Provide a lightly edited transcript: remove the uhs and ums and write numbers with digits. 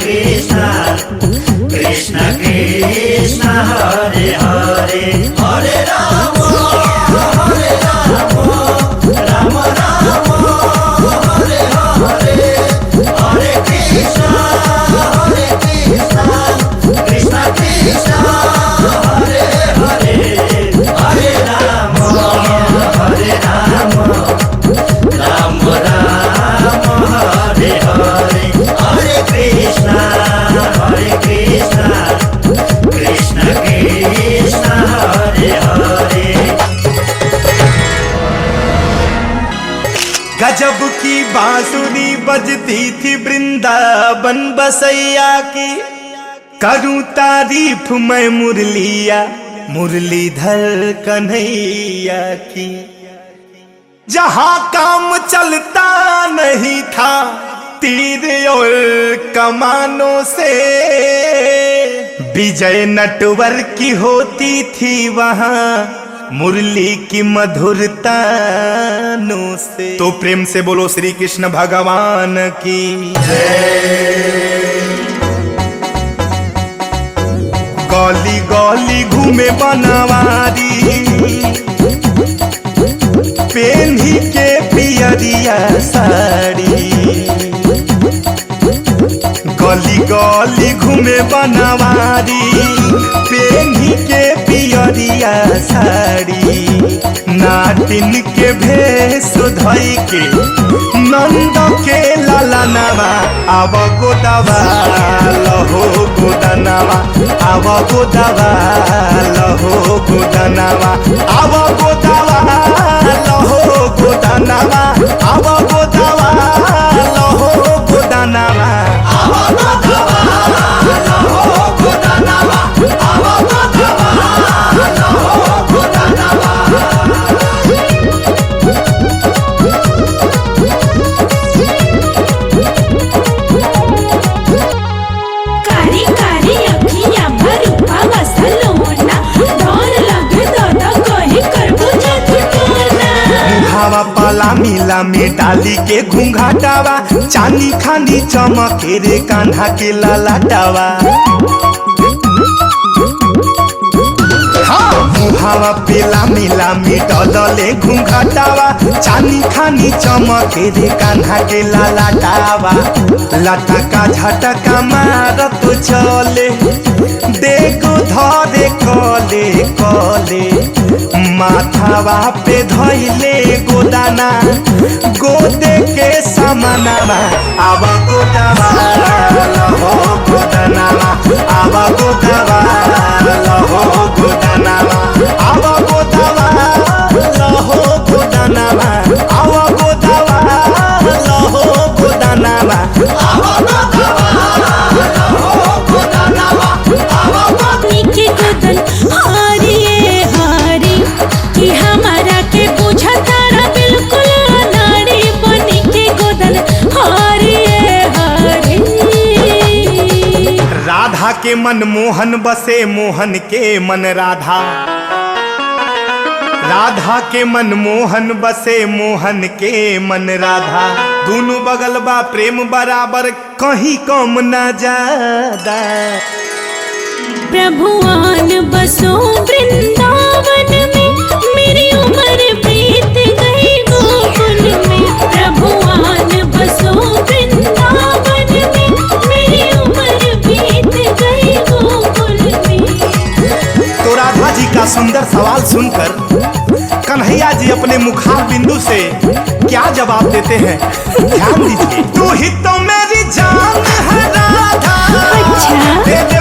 कृष्ण कृष्ण कृष्ण हरे हरे हरे राम राम राम हरे हरे हरे कृष्ण कृष्ण कृष्ण हरे हरे हरे राम राम राम हरे हरे हरे कृष्ण कृष्ण कृष्ण हरे हरे। गजब की बांसुरी बजती थी वृंदावन बसैया की, करूं तारीफ मैं मुरलिया मुरलीधर कन्हैया की। जहां काम चलता नहीं था तीर और कमानों से, विजय नटवर की होती थी वहां मुरली की मधुरता से। तो प्रेम से बोलो श्री कृष्ण भगवान की जय। गली गली घूमे बनवारी, पेन्ही के पियरिया साड़ी। गली गली घूमे बनवारी, पेन्ही के पियरिया साड़ी। नाटिन के भेष धई के नंद के ललनवा, आव गोदवा लहो गोदनवा, आव गोदवा लहो गोदनवा, आव गोदवा लहो गोदनवा, आव गोदवा लहो गोदनवा, आव गोदवा लहो गोदनवा, आव गोदवा लहो गोदनवा। कारी कारी अखियां भरूपा मसलोना, डर लगे दादा कहीं करबो जादूटोना। मुहावा पाला मिला में डाली के घूंघाटावा, चांदी खानी चमके रे कान्हा के ललाटावा। मुहावा पेला मिला में डलले घूंघाटावा, चांदी खानी चमके रे कान्हा के ललाटावा। लटका झटका मारत चले, देखो धरे कले कले। माथावा पे धइले गोदाना, गोदे के समानावा, आव गोदवा लहो गोदनावा, आव गोदवा लहो गोदनावा, आव गोदवा लहो गोदनावा, आव गोदवा लहो गोदनावा, आव गोदवा लहो गोदनावा, आव नीचे गोदन हारिए हारी, कि हमारा के बुझा तारा बिल्कुल अनाड़ी। बनी के गोदन हारिए हारी। राधा के मन मोहन बसे, मोहन के मन राधा। राधा के मन मोहन बसे, मोहन के मन राधा। दोनों बगल बा प्रेम बराबर, कहीं कम न ज्यादा। प्रभुआन बसो वृंदावन में, मेरी उम्र बीत गई गोकुल में। प्रभुआन बसो वृंदावन में, मेरी उम्र बीत गई गोकुल में। तो राधा जी का सुंदर सवाल सुनकर कन्हैया जी अपने मुखार बिंदु से क्या जवाब देते हैं, ध्यान दीजिए। तू ही तो मेरी जान है राधा, अच्छा। तेरे